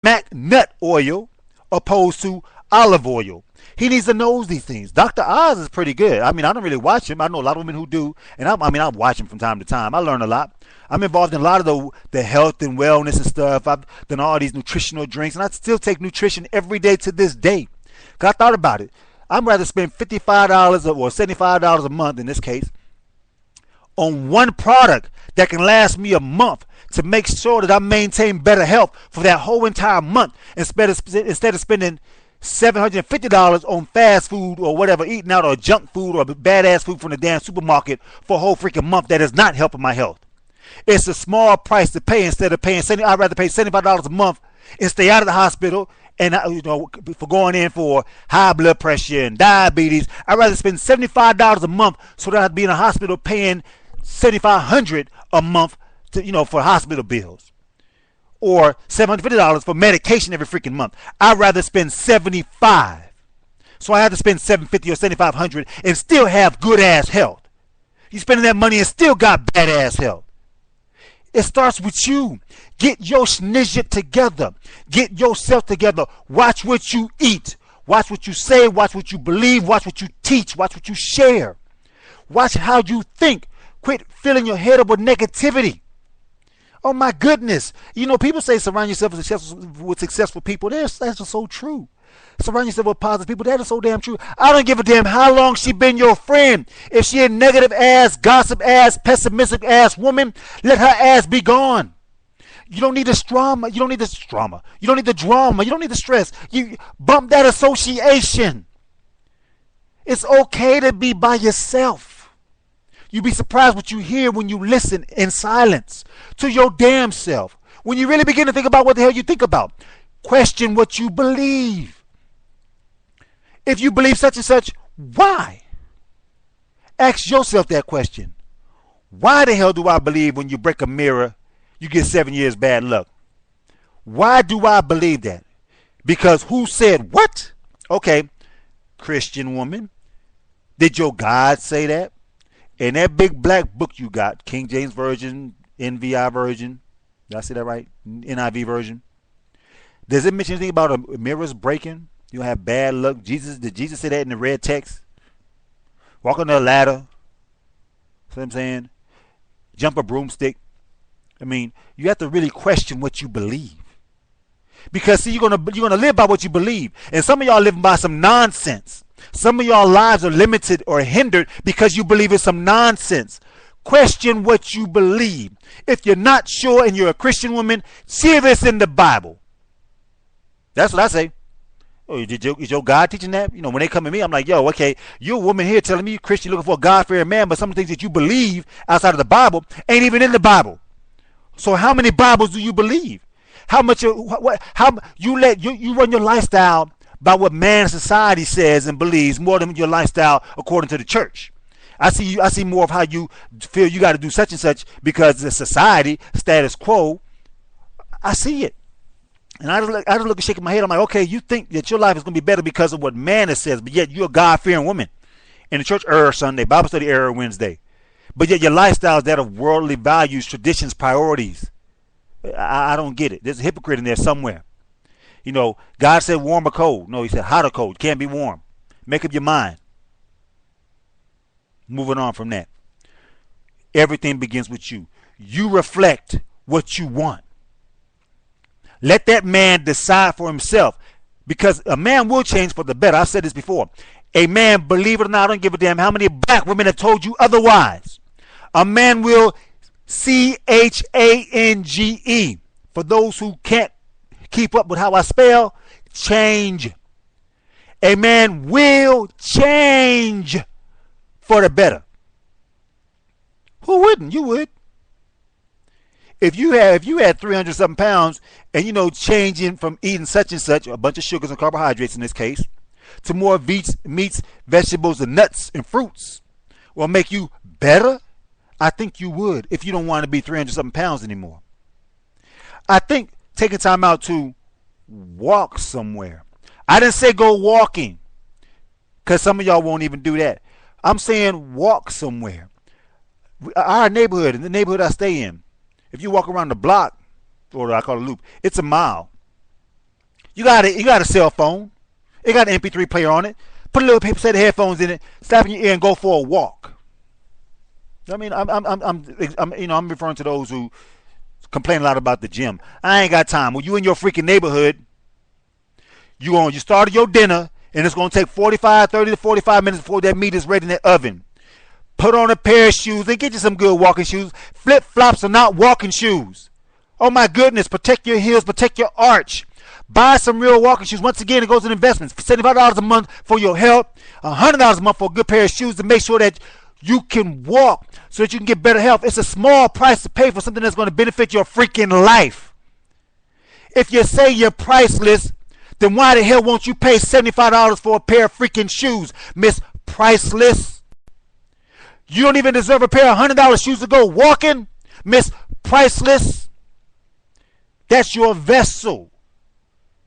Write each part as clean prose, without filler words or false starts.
mac nut oil opposed to olive oil. He needs to know these things. Dr. Oz is pretty good. I mean, I don't really watch him. I know a lot of women who do, and I watch him from time to time. I learn a lot. I'm involved in a lot of the health and wellness and stuff. I've done all these nutritional drinks, and I still take nutrition every day to this day. Because I thought about it. I'd rather spend $55 or $75 a month in this case on one product that can last me a month to make sure that I maintain better health for that whole entire month instead of spending $750 on fast food or whatever, eating out or junk food or badass food from the damn supermarket for a whole freaking month that is not helping my health. It's a small price to pay instead of paying I'd rather pay $75 a month and stay out of the hospital and for going in for high blood pressure and diabetes. I'd rather spend $75 a month so that I'd be in a hospital paying $7,500 a month to, for hospital bills, or $750 for medication every freaking month. I'd rather spend $75, so I have to spend $750 or $7,500 and still have good ass health. You spending that money and still got bad ass health. It starts with you. Get your schnizit together. Get yourself together. Watch what you eat. Watch what you say. Watch what you believe. Watch what you teach. Watch what you share. Watch how you think. Quit filling your head up with negativity. Oh my goodness. People say surround yourself with successful people. That's just so true. Surround yourself with positive people. That is so damn true. I don't give a damn how long she been your friend. If she a negative ass, gossip ass, pessimistic ass woman, let her ass be gone. You don't need this drama. You don't need this drama. You don't need the drama. You don't need the stress. You bump that association. It's okay to be by yourself. You'd be surprised what you hear when you listen in silence to your damn self. When you really begin to think about what the hell you think about. Question what you believe. If you believe such and such, why? Ask yourself that question. Why the hell do I believe when you break a mirror, you get 7 years bad luck? Why do I believe that? Because who said what? Okay, Christian woman, did your God say that? In that big black book you got, King James Version, NVI Version, did I say that right? NIV Version. Does it mention anything about a mirrors breaking? You have bad luck. Did Jesus say that in the red text? Walk on a ladder. See what I'm saying? Jump a broomstick. I mean, you have to really question what you believe. Because see, you're gonna live by what you believe. And some of y'all living by some nonsense. Some of y'all lives are limited or hindered because you believe in some nonsense. Question what you believe. If you're not sure and you're a Christian woman, see this in the Bible. That's what I say. Oh, is your God teaching that? When they come to me, I'm like, yo, okay, you're a woman here telling me you're Christian, looking for a God-fearing man, but some of the things that you believe outside of the Bible ain't even in the Bible. So how many Bibles do you believe? How much? How you run your lifestyle by what man society says and believes more than your lifestyle according to the church. I see more of how you feel you got to do such and such because the society status quo. I see it. And I just look and shaking my head. I'm like, okay, you think that your life is going to be better because of what man says, but yet you're a God-fearing woman. In the church error Sunday, Bible study error Wednesday. But yet your lifestyle is that of worldly values, traditions, priorities. I don't get it. There's a hypocrite in there somewhere. God said warm or cold. No, he said hot or cold. Can't be warm. Make up your mind. Moving on from that. Everything begins with you. You reflect what you want. Let that man decide for himself, because a man will change for the better. I've said this before. A man, believe it or not, I don't give a damn how many black women have told you otherwise. A man will change. For those who can't keep up with how I spell, change. A man will change for the better. Who wouldn't? You would. If you had 300 something pounds and changing from eating such and such, a bunch of sugars and carbohydrates in this case, to more meats, vegetables, and nuts and fruits will make you better, I think you would if you don't want to be 300 something pounds anymore. I think taking time out to walk somewhere. I didn't say go walking, because some of y'all won't even do that. I'm saying walk somewhere. Our neighborhood, in the neighborhood I stay in, if you walk around the block, or I call it a loop, it's a mile. You got a cell phone. It got an MP3 player on it. Put a little paper set of headphones in it, slap in your ear, and go for a walk. I mean, I'm referring to those who complain a lot about the gym. I ain't got time. When you in your freaking neighborhood, you started your dinner, and it's gonna take 30 to 45 minutes before that meat is ready in that oven. Put on a pair of shoes and get you some good walking shoes. Flip flops are not walking shoes. Oh my goodness! Protect your heels, protect your arch. Buy some real walking shoes. Once again, it goes in investments. $75 a month for your health, $100 a month for a good pair of shoes to make sure that you can walk so that you can get better health. It's a small price to pay for something that's going to benefit your freaking life. If you say you're priceless, then why the hell won't you pay $75 for a pair of freaking shoes, Miss Priceless? You don't even deserve a pair of $100 shoes to go walking, Miss Priceless. That's your vessel.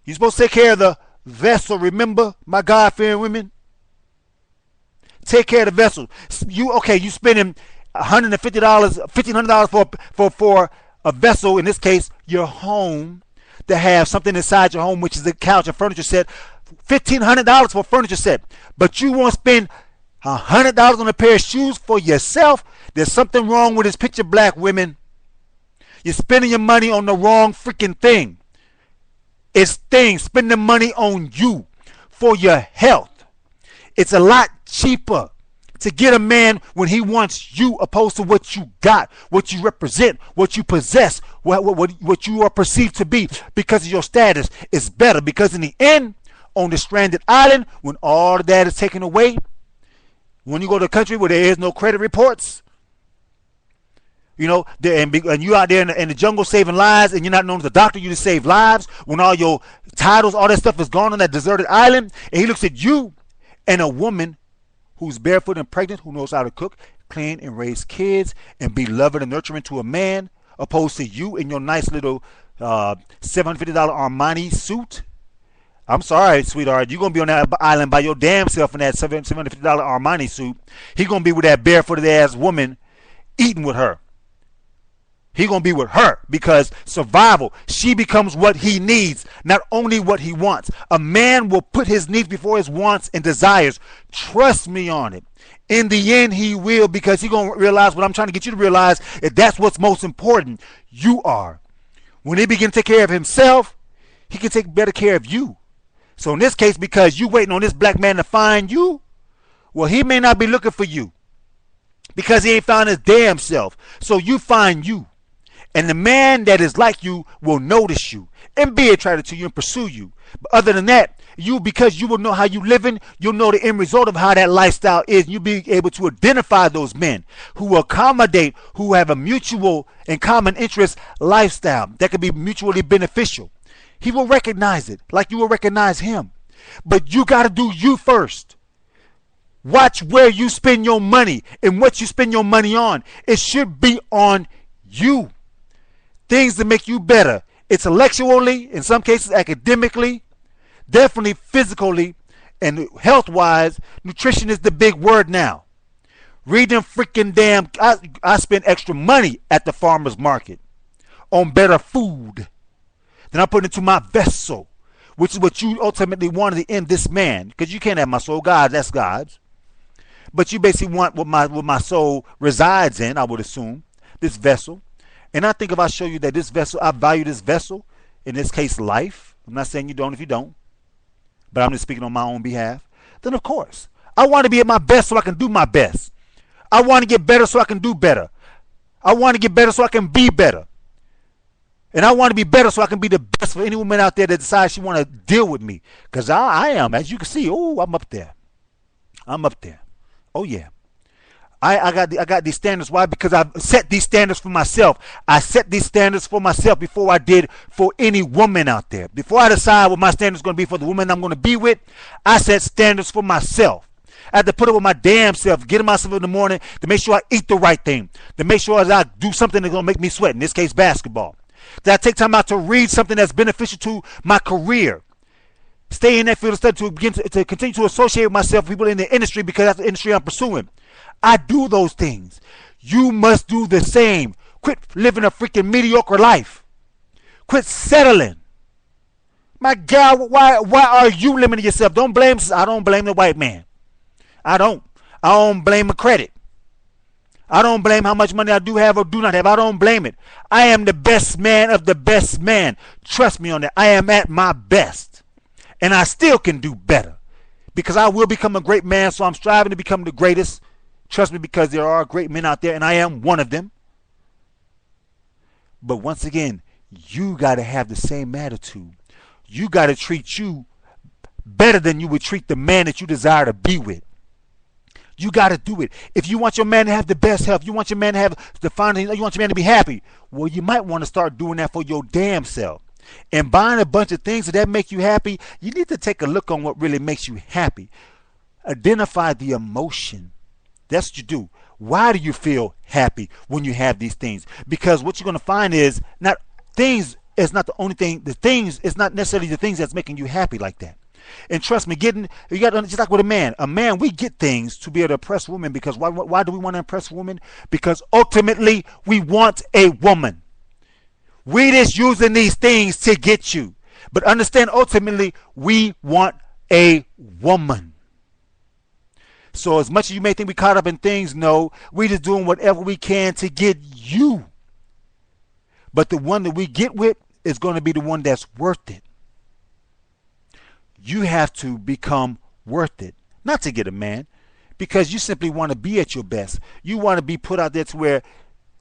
You're supposed to take care of the vessel. Remember, my God-fearing women? Take care of the vessel. You spending $150, $1,500 for a vessel, in this case, your home, to have something inside your home, which is a couch and furniture set. $1,500 for a furniture set. But you won't spend $100 on a pair of shoes for yourself. There's something wrong with this picture, black women. You're spending your money on the wrong freaking thing. It's things, spending money on you for your health. It's a lot cheaper to get a man when he wants you, opposed to what you got, what you represent, what you possess, what you are perceived to be because of your status. It's better because in the end, on the stranded island, when all of that is taken away, when you go to a country where there is no credit reports, you know, and you out there in the jungle saving lives, and you're not known as a doctor, you just save lives, when all your titles, all that stuff is gone on that deserted island, and he looks at you and a woman who's barefoot and pregnant, who knows how to cook, clean, and raise kids, and be loving and nurturing to a man, opposed to you in your nice little $750 Armani suit. I'm sorry, sweetheart, you're going to be on that island by your damn self in that $750 Armani suit. He's going to be with that barefooted ass woman eating with her. He's going to be with her because survival, she becomes what he needs, not only what he wants. A man will put his needs before his wants and desires. Trust me on it. In the end, he will, because he's going to realize what I'm trying to get you to realize, is that's what's most important. You are. When he begins to take care of himself, he can take better care of you. So in this case, because you waiting on this black man to find you, well, he may not be looking for you because he ain't found his damn self. So you find you. And the man that is like you will notice you and be attracted to you and pursue you. But other than that, because you will know how you living, you'll know the end result of how that lifestyle is. You'll be able to identify those men who will accommodate, who have a mutual and common interest lifestyle that can be mutually beneficial. He will recognize it like you will recognize him. But you got to do you first. Watch where you spend your money and what you spend your money on. It should be on you. Things that make you better, intellectually, in some cases academically, definitely physically, and health-wise. Nutrition is the big word now. Read them freaking damn. I spend extra money at the farmer's market on better food. Then I put it into my vessel, which is what you ultimately wanted in this man, because you can't have my soul. God, that's God's. But you basically want what my soul resides in, I would assume, this vessel. And I think if I show you that this vessel, I value this vessel, in this case life, I'm not saying you don't if you don't, but I'm just speaking on my own behalf, then of course, I want to be at my best so I can do my best. I want to get better so I can do better. I want to get better so I can be better. And I want to be better so I can be the best for any woman out there that decides she want to deal with me. Because I am, as you can see, oh, I'm up there. I'm up there. Oh, yeah. I got these standards. Why? Because I've set these standards for myself. I set these standards for myself before I did for any woman out there. Before I decide what my standards going to be for the woman I'm going to be with, I set standards for myself. I had to put up with my damn self, getting myself in the morning to make sure I eat the right thing, to make sure that I do something that's going to make me sweat, in this case basketball. That I take time out to read something that's beneficial to my career. Stay in that field of study to begin to continue to associate with myself with people in the industry because that's the industry I'm pursuing. I do those things. You must do the same. Quit living a freaking mediocre life. Quit settling. My God, why are you limiting yourself? Don't blame. I don't blame the white man. I don't. I don't blame the credit. I don't blame how much money I do have or do not have. I don't blame it. I am the best man of the best man. Trust me on that. I am at my best. And I still can do better. Because I will become a great man, so I'm striving to become the greatest. Trust me, because there are great men out there, and I am one of them. But once again, you got to have the same attitude. You got to treat you better than you would treat the man that you desire to be with. You got to do it. If you want your man to have the best health, you want your man to have the finest, you want your man to be happy, well, you might want to start doing that for your damn self. And buying a bunch of things that make you happy, you need to take a look on what really makes you happy. Identify the emotion. That's what you do. Why do you feel happy when you have these things? Because what you're going to find is not things is not the only thing. The things is not necessarily the things that's making you happy like that. And trust me, you got just like with a man. A man, we get things to be able to impress women because why do we want to impress women? Because ultimately we want a woman. We just using these things to get you. But understand, ultimately we want a woman. So as much as you may think we caught up in things, no, we just doing whatever we can to get you. But the one that we get with is going to be the one that's worth it. You have to become worth it, not to get a man, because you simply want to be at your best. You want to be put out there to where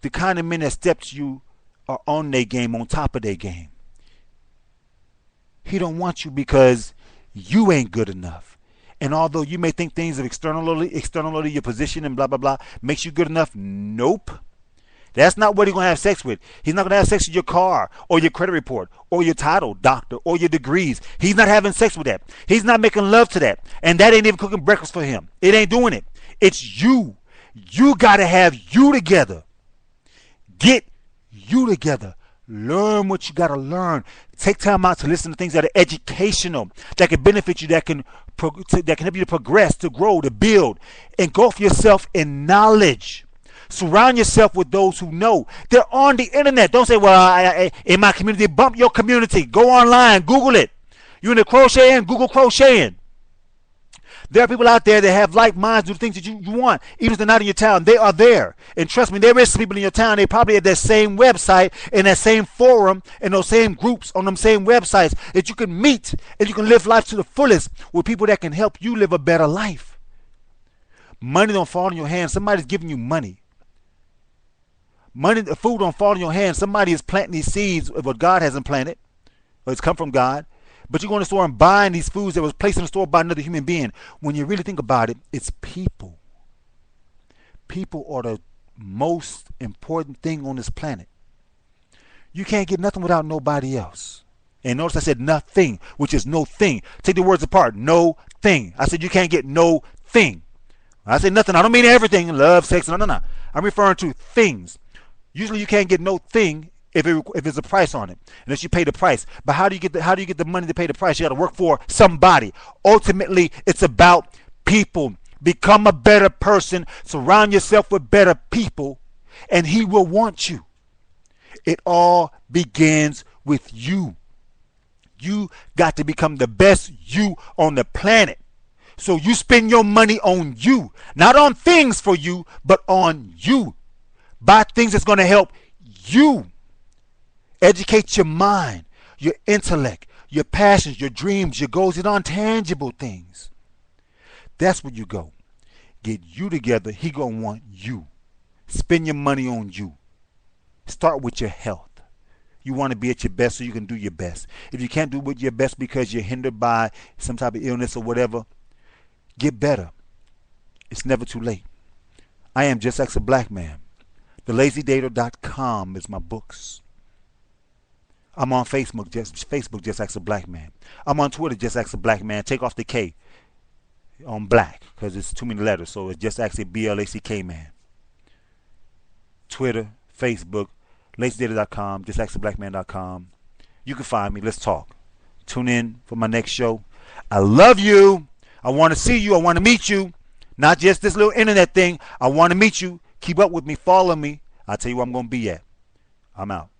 the kind of men that step to you are on their game, on top of their game. He don't want you because you ain't good enough. And although you may think things of externally, your position and blah, blah, blah, makes you good enough, nope. That's not what he's going to have sex with. He's not going to have sex with your car or your credit report or your title, doctor, or your degrees. He's not having sex with that. He's not making love to that. And that ain't even cooking breakfast for him. It ain't doing it. It's you. You got to have you together. Get you together. Learn what you got to learn. Take time out to listen to things that are educational, that can benefit you, that can help you to progress, to grow, to build. Engulf yourself in knowledge. Surround yourself with those who know. They're on the internet. Don't say, well, in my community. Bump your community. Go online. Google it. You're into crocheting? Google crocheting. There are people out there that have like minds, do the things that you want. Even if they're not in your town, they are there. And trust me, there is some people in your town. They probably at that same website, in that same forum, in those same groups, on them same websites that you can meet and you can live life to the fullest with people that can help you live a better life. Money don't fall in your hands. Somebody's giving you money. Money, food don't fall in your hands. Somebody is planting these seeds of what God hasn't planted, or it's come from God. But you go in the store and buying these foods that was placed in the store by another human being. When you really think about it, it's people. People are the most important thing on this planet. You can't get nothing without nobody else. And notice I said nothing, which is no thing. Take the words apart. No thing. I said you can't get no thing. I said nothing. I don't mean everything. Love, sex. No. I'm referring to things. Usually you can't get no thing if there's a price on it, unless you pay the price. But how do you get the money to pay the price? You got to work for somebody. Ultimately, it's about people. Become a better person. Surround yourself with better people, and he will want you. It all begins with you. You got to become the best you on the planet. So you spend your money on you, not on things for you, but on you. Buy things that's going to help you. Educate your mind, your intellect, your passions, your dreams, your goals, your non-tangible things. That's where you go. Get you together. He going to want you. Spend your money on you. Start with your health. You want to be at your best so you can do your best. If you can't do with your best because you're hindered by some type of illness or whatever, get better. It's never too late. I am JustAskABlackMan. TheLazyDater.com is my books. I'm on Facebook, Just Ask a Black Man. I'm on Twitter, Just Ask a Black Man. Take off the K on black because it's too many letters, so it's Just Ask a BLACK Man. Twitter, Facebook, LazyDater.com, JustAskABlackMan.com. You can find me. Let's talk. Tune in for my next show. I love you. I want to see you. I want to meet you. Not just this little internet thing. I want to meet you. Keep up with me. Follow me. I'll tell you where I'm going to be at. I'm out.